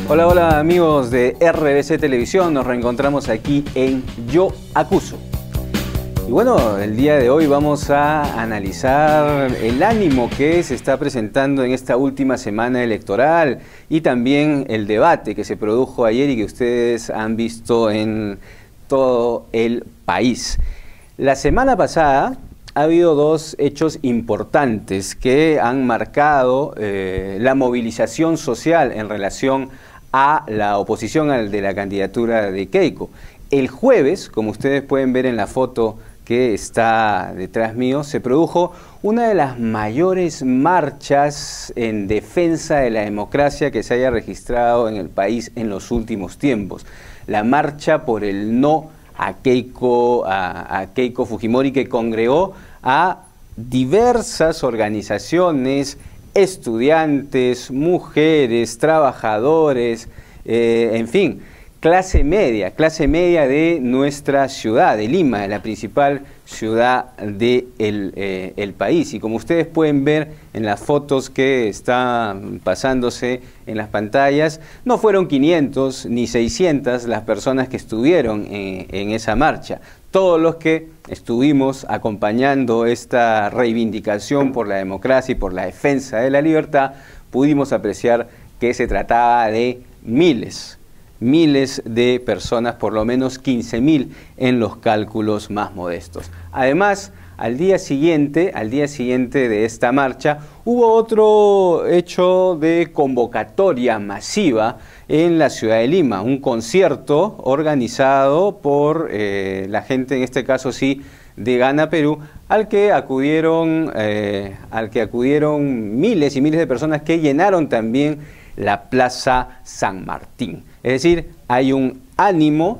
Hola, hola amigos de RBC Televisión, nos reencontramos aquí en Yo Acuso. Y bueno, el día de hoy vamos a analizar el ánimo que se está presentando en esta última semana electoral y también el debate que se produjo ayer y que ustedes han visto en todo el país. La semana pasada ha habido dos hechos importantes que han marcado la movilización social en relación a la oposición de la candidatura de Keiko. El jueves, como ustedes pueden ver en la foto que está detrás mío, se produjo una de las mayores marchas en defensa de la democracia que se haya registrado en el país en los últimos tiempos. La marcha por el no a Keiko Fujimori, que congregó a diversas organizaciones, estudiantes, mujeres, trabajadores, en fin, clase media de nuestra ciudad, de Lima, de la principal ciudad del país. Y como ustedes pueden ver en las fotos que están pasándose en las pantallas, no fueron 500 ni 600 las personas que estuvieron en esa marcha. Todos los que estuvimos acompañando esta reivindicación por la democracia y por la defensa de la libertad, pudimos apreciar que se trataba de miles de personas, por lo menos 15.000 en los cálculos más modestos. Además, al día siguiente de esta marcha, hubo otro hecho de convocatoria masiva en la ciudad de Lima, un concierto organizado por la gente, en este caso sí, de Gana Perú, al que acudieron miles y miles de personas que llenaron también la Plaza San Martín. Es decir, hay un ánimo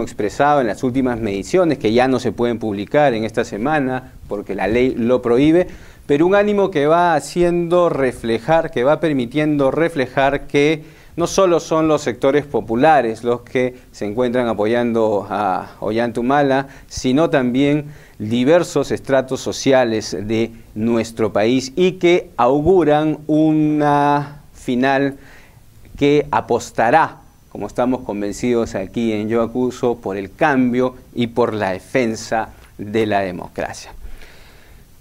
expresado en las últimas mediciones que ya no se pueden publicar en esta semana porque la ley lo prohíbe, pero un ánimo que va haciendo reflejar, que va permitiendo reflejar que no solo son los sectores populares los que se encuentran apoyando a Ollanta Humala, sino también diversos estratos sociales de nuestro país y que auguran una final que apostará, como estamos convencidos aquí en Yo Acuso, por el cambio y por la defensa de la democracia.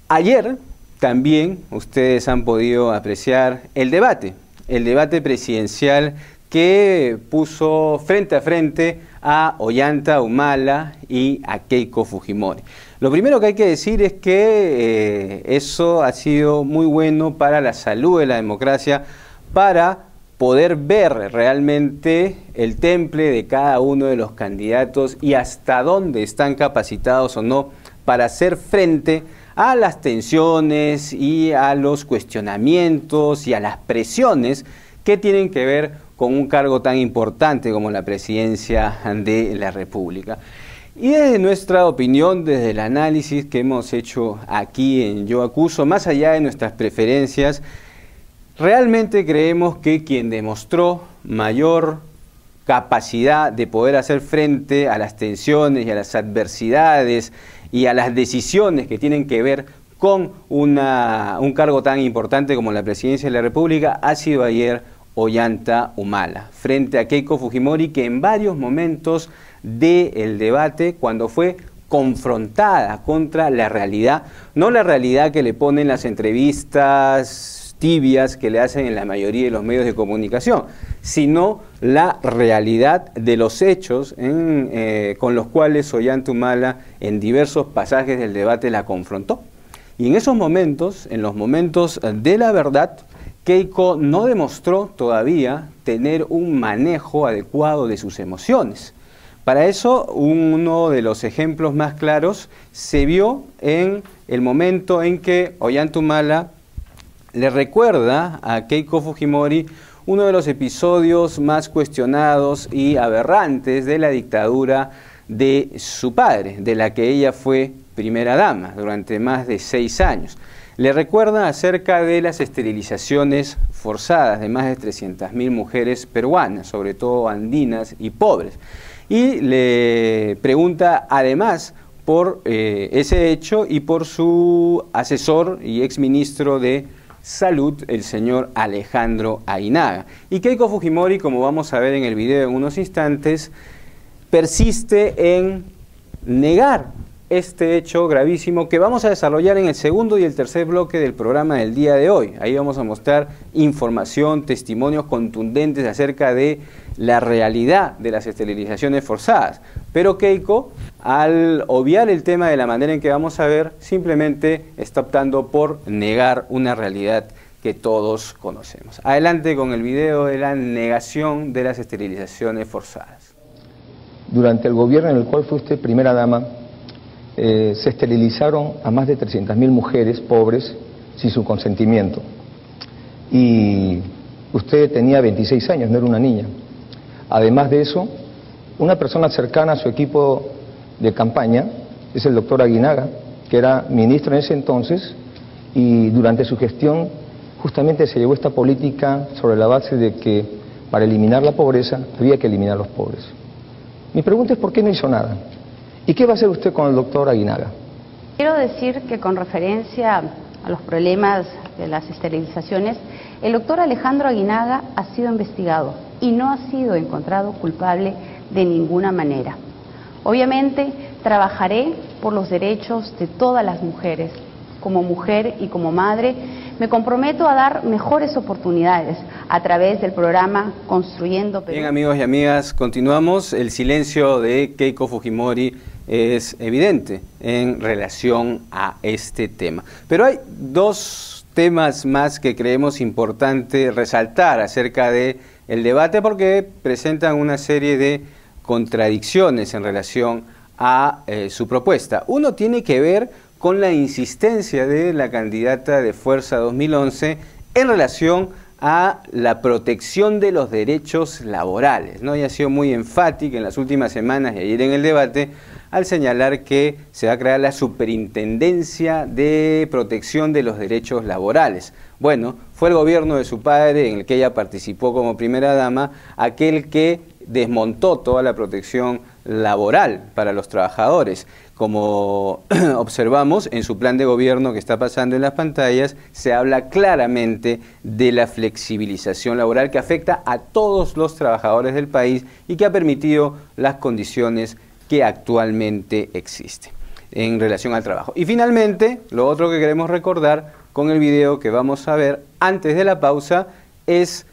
Ayer también ustedes han podido apreciar el debate presidencial que puso frente a frente a Ollanta Humala y a Keiko Fujimori. Lo primero que hay que decir es que eso ha sido muy bueno para la salud de la democracia, para poder ver realmente el temple de cada uno de los candidatos y hasta dónde están capacitados o no para hacer frente a las tensiones y a los cuestionamientos y a las presiones que tienen que ver con un cargo tan importante como la presidencia de la República. Y desde nuestra opinión, desde el análisis que hemos hecho aquí en Yo Acuso, más allá de nuestras preferencias, realmente creemos que quien demostró mayor capacidad de poder hacer frente a las tensiones y a las adversidades y a las decisiones que tienen que ver con un cargo tan importante como la presidencia de la República ha sido ayer Ollanta Humala, frente a Keiko Fujimori, que en varios momentos del debate, cuando fue confrontada contra la realidad, no la realidad que le ponen las entrevistas tibias que le hacen en la mayoría de los medios de comunicación, sino la realidad de los hechos con los cuales Ollanta Humala en diversos pasajes del debate la confrontó. Y en esos momentos, en los momentos de la verdad, Keiko no demostró todavía tener un manejo adecuado de sus emociones. Para eso, uno de los ejemplos más claros se vio en el momento en que Ollanta Humala le recuerda a Keiko Fujimori uno de los episodios más cuestionados y aberrantes de la dictadura de su padre, de la que ella fue primera dama durante más de 6 años. Le recuerda acerca de las esterilizaciones forzadas de más de 300.000 mujeres peruanas, sobre todo andinas y pobres. Y le pregunta además por ese hecho y por su asesor y exministro de Salud, el señor Alejandro Aguinaga. Y Keiko Fujimori, como vamos a ver en el video en unos instantes, persiste en negar este hecho gravísimo que vamos a desarrollar en el segundo y el tercer bloque del programa del día de hoy. Ahí vamos a mostrar información, testimonios contundentes acerca de la realidad de las esterilizaciones forzadas. Pero Keiko, al obviar el tema de la manera en que vamos a ver, simplemente está optando por negar una realidad que todos conocemos. Adelante con el video de la negación de las esterilizaciones forzadas. Durante el gobierno en el cual fue usted primera dama, se esterilizaron a más de 300.000 mujeres pobres sin su consentimiento. Y usted tenía 26 años, no era una niña. Además de eso, una persona cercana a su equipo de campaña es el doctor Aguinaga, que era ministro en ese entonces, y durante su gestión justamente se llevó esta política sobre la base de que para eliminar la pobreza había que eliminar los pobres. Mi pregunta es ¿por qué no hizo nada? ¿Y qué va a hacer usted con el doctor Aguinaga? Quiero decir que con referencia a los problemas de las esterilizaciones, el doctor Alejandro Aguinaga ha sido investigado y no ha sido encontrado culpable de ninguna manera. Obviamente, trabajaré por los derechos de todas las mujeres. Como mujer y como madre, me comprometo a dar mejores oportunidades a través del programa Construyendo Perú. Bien, amigos y amigas, continuamos. El silencio de Keiko Fujimori es evidente en relación a este tema. Pero hay dos temas más que creemos importante resaltar acerca del debate porque presentan una serie de contradicciones en relación a su propuesta. Uno tiene que ver con la insistencia de la candidata de Fuerza 2011 en relación a la protección de los derechos laborales, ¿no? Ella ha sido muy enfática en las últimas semanas y ayer en el debate al señalar que se va a crear la Superintendencia de Protección de los Derechos Laborales. Bueno, fue el gobierno de su padre, en el que ella participó como primera dama, aquel que desmontó toda la protección laboral para los trabajadores. Como observamos en su plan de gobierno que está pasando en las pantallas, se habla claramente de la flexibilización laboral que afecta a todos los trabajadores del país y que ha permitido las condiciones que actualmente existen en relación al trabajo. Y finalmente, lo otro que queremos recordar con el video que vamos a ver antes de la pausa es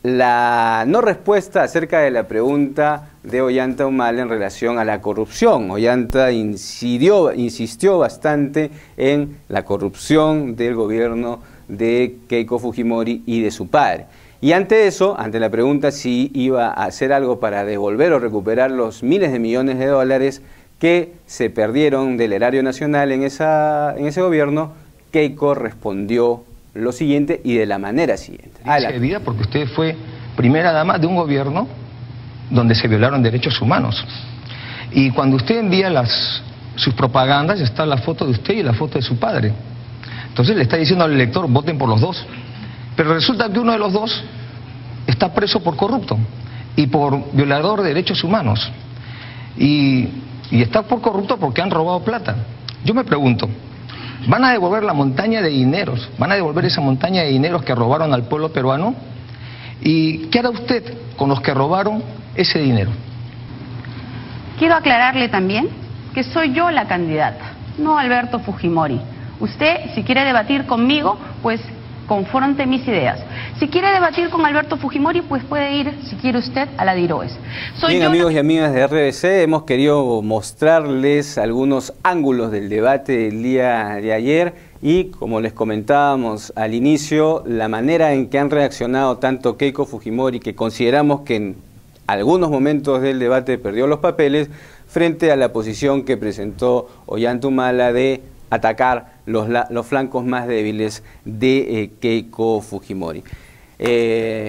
la no respuesta acerca de la pregunta de Ollanta Humala en relación a la corrupción. Ollanta insistió bastante en la corrupción del gobierno de Keiko Fujimori y de su padre. Y ante eso, ante la pregunta si iba a hacer algo para devolver o recuperar los miles de millones de dólares que se perdieron del erario nacional en ese gobierno, Keiko respondió lo siguiente y de la manera siguiente. Vida porque usted fue primera dama de un gobierno donde se violaron derechos humanos. Y cuando usted envía sus propagandas, está la foto de usted y la foto de su padre. Entonces le está diciendo al elector, voten por los dos. Pero resulta que uno de los dos está preso por corrupto y por violador de derechos humanos. Y está por corrupto porque han robado plata. Yo me pregunto, ¿van a devolver la montaña de dineros? ¿Van a devolver esa montaña de dineros que robaron al pueblo peruano? ¿Y qué hará usted con los que robaron ese dinero? Quiero aclararle también que soy yo la candidata, no Alberto Fujimori. Usted, si quiere debatir conmigo, pues confronte mis ideas. Si quiere debatir con Alberto Fujimori, pues puede ir, si quiere usted, a la DIROES. Bien, amigos y amigas de RBC, hemos querido mostrarles algunos ángulos del debate del día de ayer y, como les comentábamos al inicio, la manera en que han reaccionado tanto Keiko Fujimori, que consideramos que en algunos momentos del debate perdió los papeles, frente a la posición que presentó Ollanta Humala de atacar los flancos más débiles de Keiko Fujimori.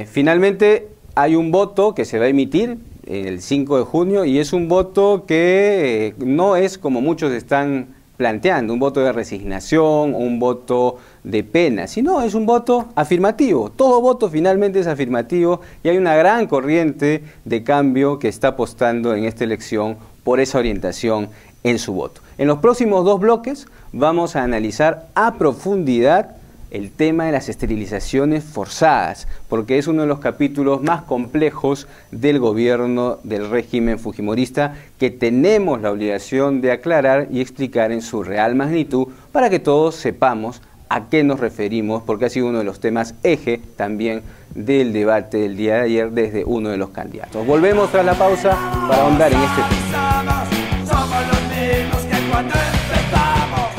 Finalmente hay un voto que se va a emitir el 5 de junio y es un voto que no es como muchos están planteando, un voto de resignación o un voto de pena, sino es un voto afirmativo. Todo voto finalmente es afirmativo y hay una gran corriente de cambio que está apostando en esta elección por esa orientación en su voto. En los próximos dos bloques vamos a analizar a profundidad el tema de las esterilizaciones forzadas, porque es uno de los capítulos más complejos del gobierno del régimen fujimorista que tenemos la obligación de aclarar y explicar en su real magnitud para que todos sepamos a qué nos referimos, porque ha sido uno de los temas eje también del debate del día de ayer desde uno de los candidatos. Volvemos tras la pausa para ahondar en este tema. Somos los mismos que cuando empezamos.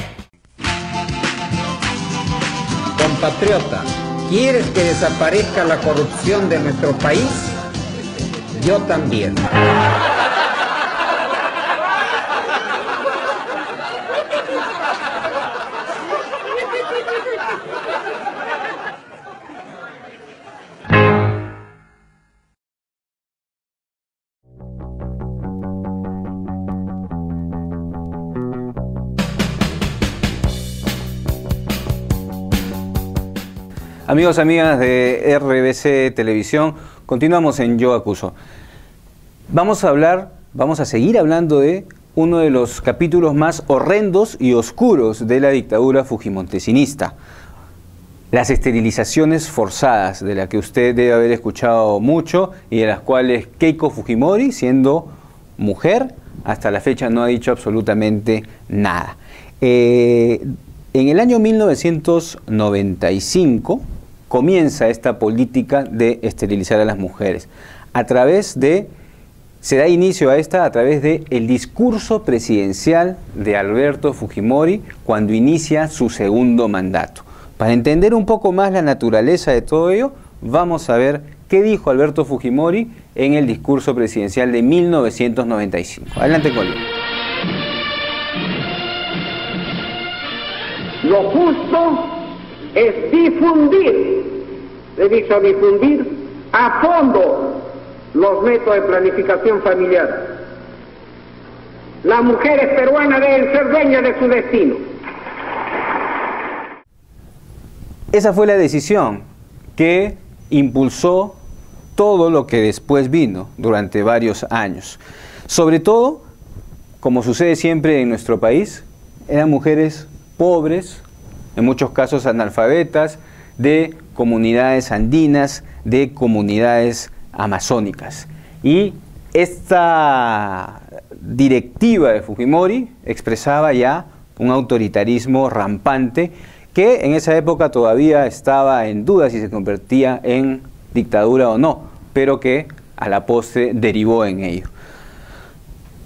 Compatriota, ¿quieres que desaparezca la corrupción de nuestro país? Yo también. Amigos, amigas de RBC Televisión, continuamos en Yo Acuso. Vamos a seguir hablando de uno de los capítulos más horrendos y oscuros de la dictadura fujimontesinista. Las esterilizaciones forzadas, de las que usted debe haber escuchado mucho y de las cuales Keiko Fujimori, siendo mujer, hasta la fecha no ha dicho absolutamente nada. En el año 1995 comienza esta política de esterilizar a las mujeres. Se da inicio a esta a través del discurso presidencial de Alberto Fujimori cuando inicia su segundo mandato. Para entender un poco más la naturaleza de todo ello, vamos a ver qué dijo Alberto Fujimori en el discurso presidencial de 1995. Adelante, Colín. Lo justo es difundir, a fondo los métodos de planificación familiar. Las mujeres peruanas deben ser dueñas de su destino. Esa fue la decisión que impulsó todo lo que después vino durante varios años. Sobre todo, como sucede siempre en nuestro país, eran mujeres pobres, en muchos casos analfabetas, de comunidades andinas, de comunidades amazónicas. Y esta directiva de Fujimori expresaba ya un autoritarismo rampante que en esa época todavía estaba en duda si se convertía en dictadura o no, pero que a la postre derivó en ello.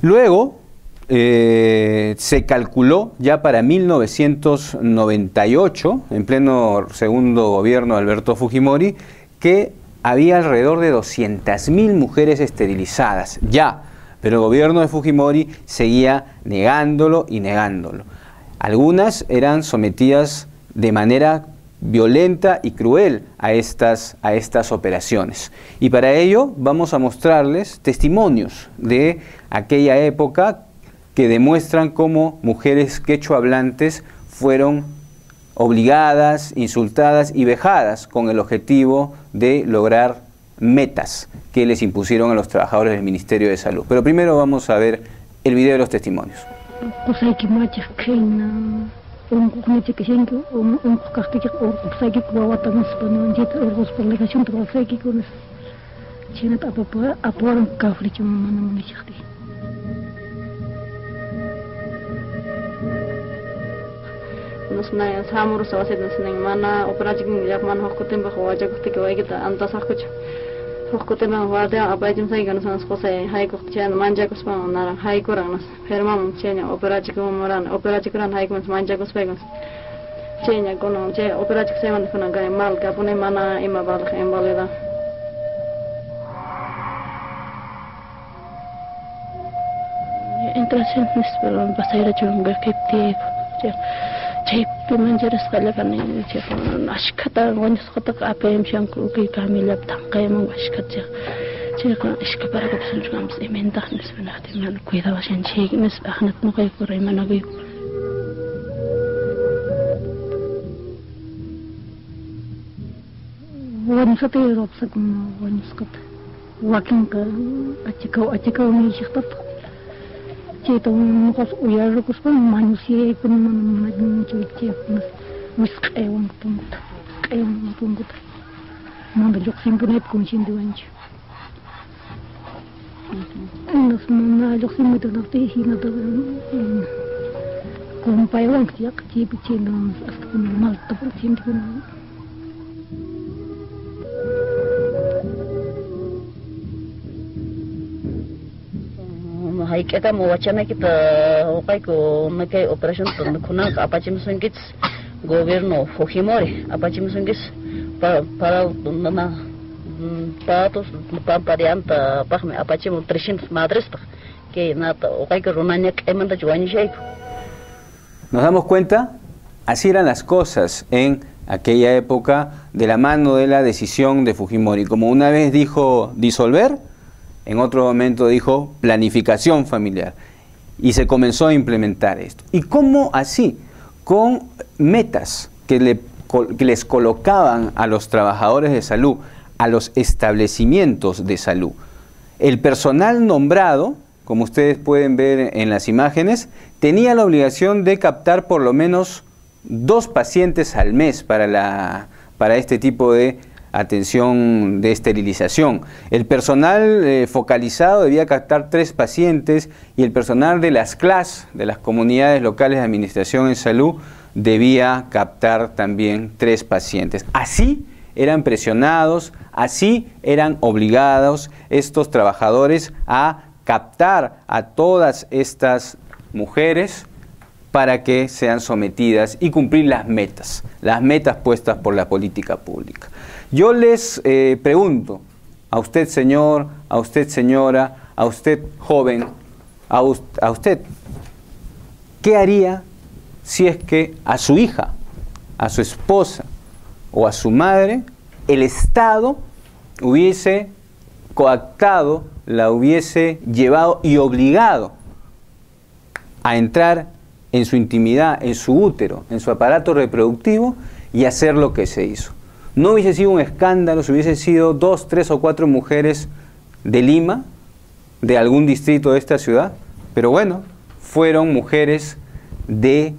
Luego, se calculó ya para 1998, en pleno segundo gobierno de Alberto Fujimori, que había alrededor de 200.000 mujeres esterilizadas ya, pero el gobierno de Fujimori seguía negándolo y negándolo. Algunas eran sometidas de manera violenta y cruel a estas operaciones. Y para ello vamos a mostrarles testimonios de aquella época que demuestran cómo mujeres quechua hablantes fueron obligadas, insultadas y vejadas con el objetivo de lograr metas que les impusieron a los trabajadores del Ministerio de Salud. Pero primero vamos a ver el video de los testimonios. Nusna samur sawasit nusning mana operasi jak mana hokutem bah wajak tik wajita anta sakhuch hokutem wada abajim sai gan sans kosai hai ko chen manja ko spa nara hai ko rang fermam chenya operasi ko moran operasi kran hai ko manja ko spa chenya kono che operasi sai man kono gai mal ka pune mana ima bal khem baleda entrasen nisperon basaira chunga kepti Cep menjeres kali kan ini cep ashkata gonis kota apa yang kuki kami lap tangkai mang ashkat cep kan ashkat para kita juga mesti minta nis benarti man kuida wasan cek nis ahnat nukai kurai mana gue gonis kata Europe segmen gonis kata wakin ke acikau ni shiktat Cita mukos uyar kus pun manusia pun macam cek Wisqewan punta, qewan punta. Manda luksin punet kunchin duancho. Nos manda luksin meto nakte hina to. Kumpaiwan siak cipi cendon hasta con mal tapur ciento con. Hai kita mau wacana kita okai ko makai operation tun kuna apa cim sungkit gobierno Fujimori apa cim sungkit para nana patos pamparianta pahme apa cim 300 madres que nata okai ko runanya emanda juani shape. Nos damos cuenta, así eran las cosas en aquella época de la mano de la decisión de Fujimori. Como una vez dijo disolver, en otro momento dijo planificación familiar. Y se comenzó a implementar esto. ¿Y cómo así? Con metas que les colocaban a los trabajadores de salud, a los establecimientos de salud. El personal nombrado, como ustedes pueden ver en las imágenes, tenía la obligación de captar por lo menos 2 pacientes al mes para este tipo de atención de esterilización. El personal focalizado debía captar 3 pacientes y el personal de las CLAS, de las comunidades locales de administración en salud, debía captar también 3 pacientes. Así eran presionados, así eran obligados estos trabajadores a captar a todas estas mujeres para que sean sometidas y cumplir las metas puestas por la política pública. Yo les pregunto, a usted señor, a usted señora, a usted joven, a usted, ¿qué haría si es que a su hija, a su esposa o a su madre, el Estado hubiese coactado, la hubiese llevado y obligado a entrar en su intimidad, en su útero, en su aparato reproductivo y hacer lo que se hizo? No hubiese sido un escándalo si hubiese sido 2, 3 o 4 mujeres de Lima, de algún distrito de esta ciudad, pero bueno, fueron mujeres de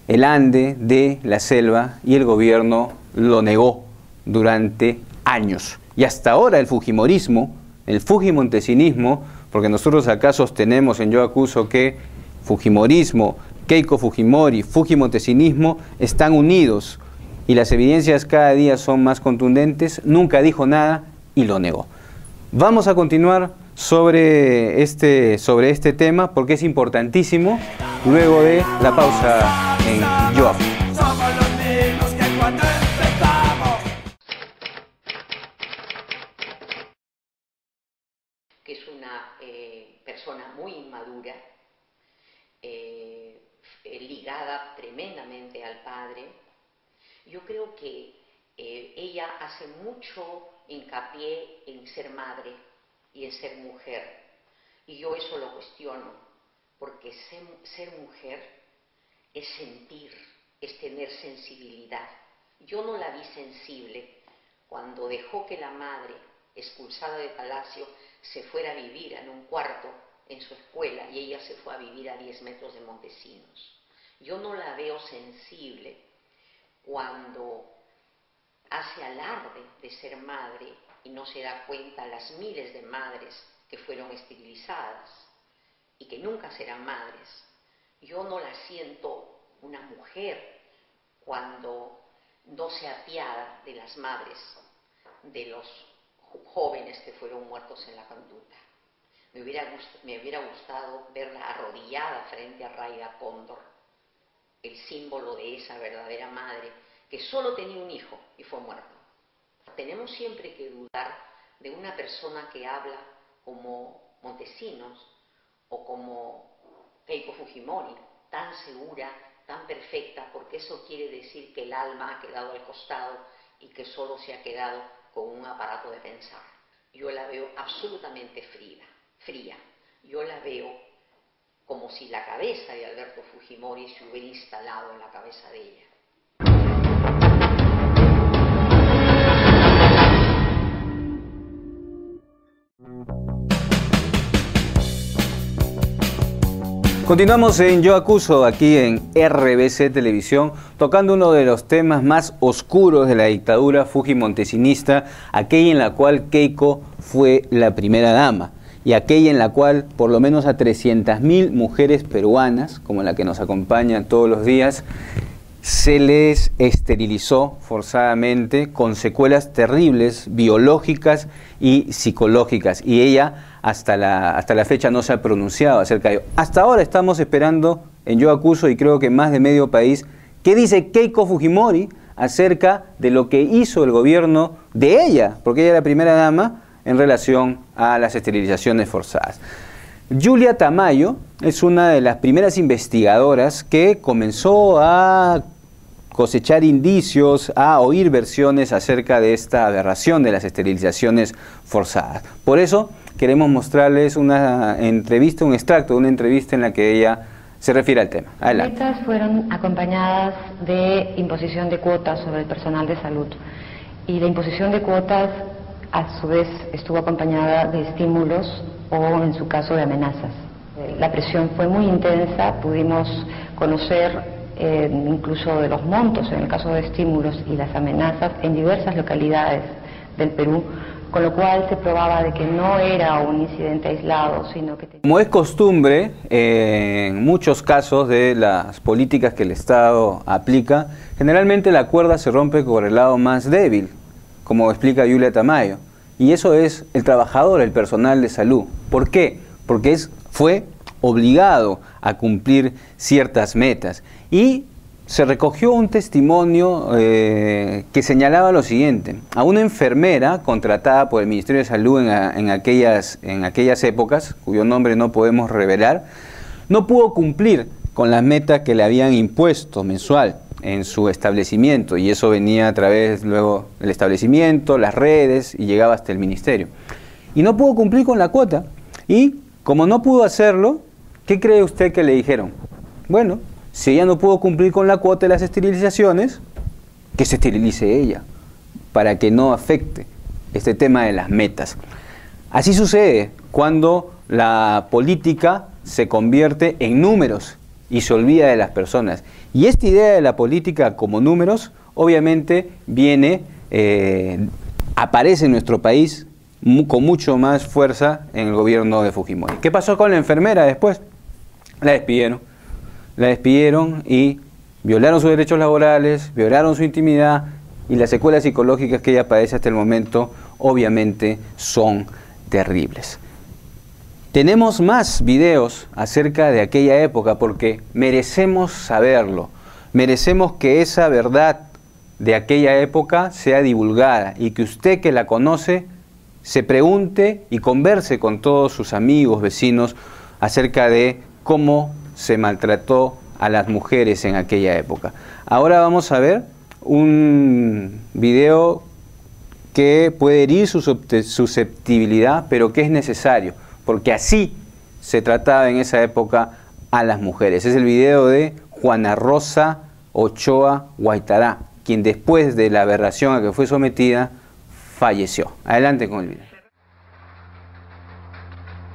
el Ande, de la selva, y el gobierno lo negó durante años. Y hasta ahora el fujimorismo, el fujimontesinismo, porque nosotros acá sostenemos en Yo Acuso que fujimorismo, Keiko Fujimori, fujimontesinismo están unidos y las evidencias cada día son más contundentes, nunca dijo nada y lo negó. Vamos a continuar sobre este tema porque es importantísimo luego de la pausa en Yo Acuso. Somos los mismos que cuando empezamos. Que es una persona muy inmadura, ligada tremendamente al padre. Yo creo que ella hace mucho hincapié en ser madre y en ser mujer, y yo eso lo cuestiono, porque ser mujer es sentir, es tener sensibilidad. Yo no la vi sensible cuando dejó que la madre, expulsada de palacio, se fuera a vivir en un cuarto en su escuela y ella se fue a vivir a 10 metros de Montesinos. Yo no la veo sensible cuando hace alarde de ser madre y no se da cuenta las miles de madres que fueron esterilizadas y que nunca serán madres. Yo no la siento una mujer cuando no se apiada de las madres de los jóvenes que fueron muertos en la conducta. Me hubiera gustado verla arrodillada frente a Raiga Cóndor, el símbolo de esa verdadera madre que solo tenía un hijo y fue muerto. Tenemos siempre que dudar de una persona que habla como Montesinos o como Keiko Fujimori, tan segura, tan perfecta, porque eso quiere decir que el alma ha quedado al costado y que solo se ha quedado con un aparato de pensar. Yo la veo absolutamente fría. Yo la veo como si la cabeza de Alberto Fujimori se hubiera instalado en la cabeza de ella. Continuamos en Yo Acuso, aquí en RBC Televisión, tocando uno de los temas más oscuros de la dictadura fujimontesinista, aquella en la cual Keiko fue la primera dama y aquella en la cual por lo menos a 300.000 mujeres peruanas, como la que nos acompañan todos los días, se les esterilizó forzadamente con secuelas terribles, biológicas y psicológicas, y ella hasta la fecha no se ha pronunciado acerca de ello. Hasta ahora estamos esperando en Yo Acuso, y creo que más de medio país, qué dice Keiko Fujimori acerca de lo que hizo el gobierno de ella, porque ella era la primera dama, en relación a las esterilizaciones forzadas. Julia Tamayo es una de las primeras investigadoras que comenzó a cosechar indicios, a oír versiones acerca de esta aberración de las esterilizaciones forzadas. Por eso queremos mostrarles una entrevista, un extracto de una entrevista en la que ella se refiere al tema. Adelante. Estas fueron acompañadas de imposición de cuotas sobre el personal de salud, y la imposición de cuotas a su vez estuvo acompañada de estímulos o en su caso de amenazas. La presión fue muy intensa, pudimos conocer incluso de los montos en el caso de estímulos y las amenazas en diversas localidades del Perú, con lo cual se probaba de que no era un incidente aislado, sino que... Como es costumbre, en muchos casos de las políticas que el Estado aplica, generalmente la cuerda se rompe por el lado más débil, como explica Julia Tamayo, y eso es el trabajador, el personal de salud. ¿Por qué? Porque fue obligado a cumplir ciertas metas, y se recogió un testimonio que señalaba lo siguiente: a una enfermera contratada por el Ministerio de Salud en aquellas épocas, cuyo nombre no podemos revelar, no pudo cumplir con las metas que le habían impuesto mensual en su establecimiento, y eso venía a través luego del establecimiento, las redes, y llegaba hasta el ministerio. Y no pudo cumplir con la cuota, y como no pudo hacerlo, ¿qué cree usted que le dijeron? Bueno, si ella no pudo cumplir con la cuota de las esterilizaciones, que se esterilice ella, para que no afecte este tema de las metas. Así sucede cuando la política se convierte en números y se olvida de las personas. Y esta idea de la política como números, obviamente aparece en nuestro país con mucho más fuerza en el gobierno de Fujimori. ¿Qué pasó con la enfermera después? La despidieron y violaron sus derechos laborales, violaron su intimidad, y las secuelas psicológicas que ella padece hasta el momento obviamente son terribles. Tenemos más videos acerca de aquella época porque merecemos saberlo, merecemos que esa verdad de aquella época sea divulgada, y que usted que la conoce se pregunte y converse con todos sus amigos, vecinos, acerca de cómo se maltrató a las mujeres en aquella época. Ahora vamos a ver un video que puede herir su susceptibilidad, pero que es necesario, porque así se trataba en esa época a las mujeres. Es el video de Juana Rosa Ochoa Guaitará, quien después de la aberración a que fue sometida, falleció. Adelante con el video.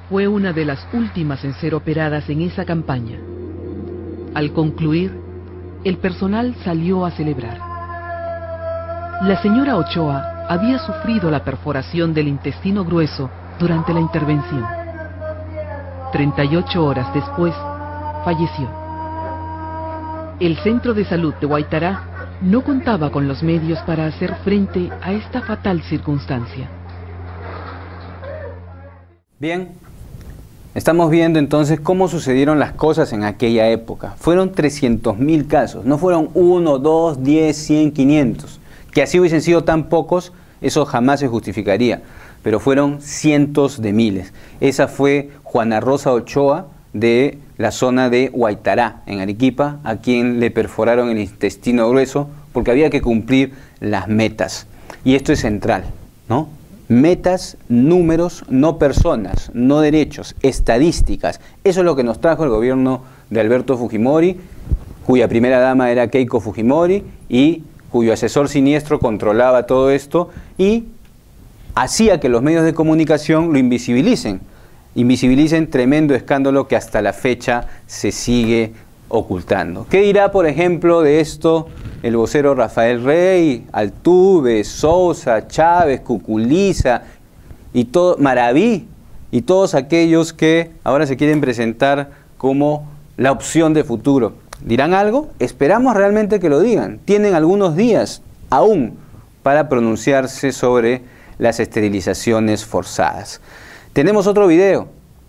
Fue una de las últimas en ser operadas en esa campaña. Al concluir, el personal salió a celebrar. La señora Ochoa había sufrido la perforación del intestino grueso durante la intervención. 38 horas después, falleció. El Centro de Salud de Guaitará no contaba con los medios para hacer frente a esta fatal circunstancia. Bien, estamos viendo entonces cómo sucedieron las cosas en aquella época. Fueron 300.000 casos, no fueron 1, 2, 10, 100, 500. Que así hubiesen sido tan pocos, eso jamás se justificaría, pero fueron cientos de miles. Esa fue Juana Rosa Ochoa, de la zona de Guaitará, en Arequipa, a quien le perforaron el intestino grueso porque había que cumplir las metas. Y esto es central, ¿no? Metas, números, no personas, no derechos, estadísticas. Eso es lo que nos trajo el gobierno de Alberto Fujimori, cuya primera dama era Keiko Fujimori, y cuyo asesor siniestro controlaba todo esto y hacía que los medios de comunicación lo invisibilicen. invisibilicen tremendo escándalo que hasta la fecha se sigue ocultando. ¿Qué dirá, por ejemplo, de esto el vocero Rafael Rey, Altuve, Sousa, Chávez, Cuculiza y Maraví y todos aquellos que ahora se quieren presentar como la opción de futuro? ¿Dirán algo? Esperamos realmente que lo digan. Tienen algunos días aún para pronunciarse sobre las esterilizaciones forzadas. Tenemos otro video,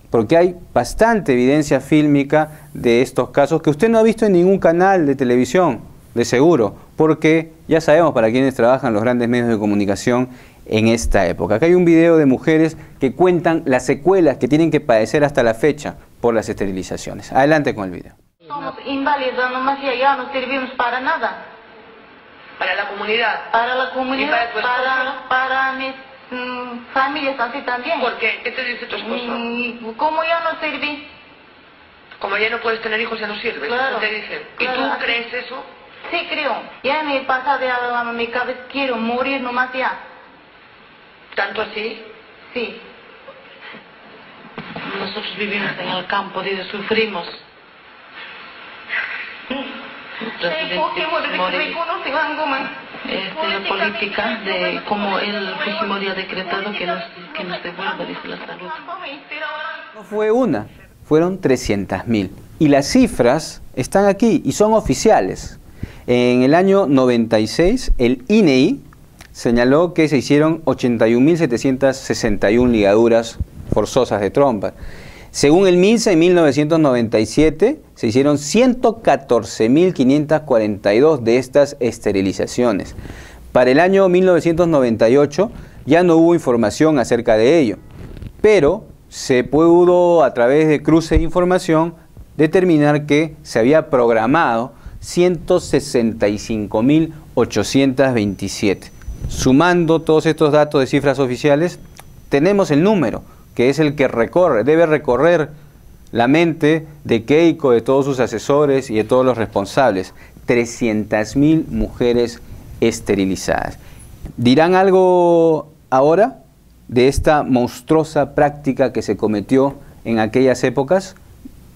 porque hay bastante evidencia fílmica de estos casos que usted no ha visto en ningún canal de televisión, de seguro, porque ya sabemos para quienes trabajan los grandes medios de comunicación en esta época. Acá hay un video de mujeres que cuentan las secuelas que tienen que padecer hasta la fecha por las esterilizaciones. Adelante con el video. Somos inválidos, nomás ya no servimos para nada. Para la comunidad. Para la comunidad, ¿Y para tu esposo? para mis familias así también. ¿Por qué? ¿Qué te dice tu esposo? ¿Cómo ya no serví? Como ya no puedes tener hijos, ya no sirves. Claro, ¿Qué te dicen? ¿Y claro, tú así. crees eso? Sí, creo. Ya me pasa de a mi cabeza, quiero morir nomás ya. ¿Tanto así? Sí. Nosotros vivimos en el campo, sufrimos. La política de cómo el Fujimori ha decretado que nos devuelva, dice, la salud. No fue una, fueron 300.000. Y las cifras están aquí y son oficiales. En el año 96, el INEI señaló que se hicieron 81.761 ligaduras forzosas de trompa. Según el MINSA, en 1997 se hicieron 114.542 de estas esterilizaciones. Para el año 1998 ya no hubo información acerca de ello, pero se pudo, a través de cruce de información, determinar que se había programado 165.827. Sumando todos estos datos de cifras oficiales, tenemos el número, que es el que debe recorrer la mente de Keiko, de todos sus asesores y de todos los responsables. 300.000 mujeres esterilizadas. ¿Dirán algo ahora de esta monstruosa práctica que se cometió en aquellas épocas?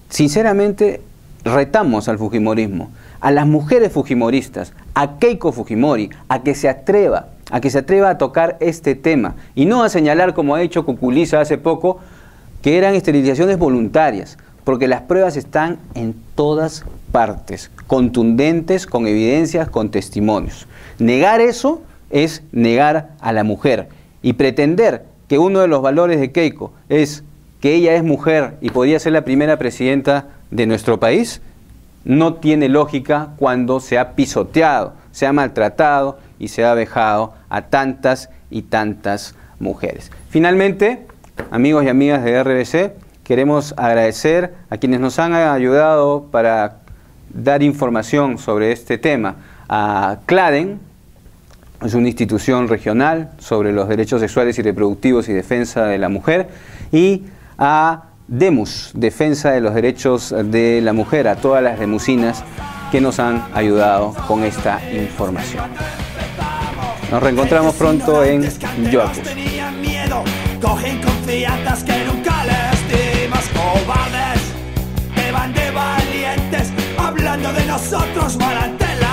Sinceramente, retamos al fujimorismo, a las mujeres fujimoristas, a Keiko Fujimori, a que se atreva a tocar este tema y no a señalar, como ha hecho Cuculiza hace poco, que eran esterilizaciones voluntarias, porque las pruebas están en todas partes, contundentes, con evidencias, con testimonios. Negar eso es negar a la mujer, y pretender que uno de los valores de Keiko es que ella es mujer y podría ser la primera presidenta de nuestro país, no tiene lógica cuando se ha pisoteado, se ha maltratado y se ha vejado a tantas y tantas mujeres. Finalmente, amigos y amigas de RBC, queremos agradecer a quienes nos han ayudado para dar información sobre este tema. A CLADEN, es una institución regional sobre los derechos sexuales y reproductivos y defensa de la mujer, y a DEMUS, Defensa de los Derechos de la Mujer, a todas las demusinas que nos han ayudado con esta información. Nos reencontramos pronto en Yo Acuso. Cogen confianzas que nunca les dimos, cobardes, que van de valientes, hablando de nosotros van ante la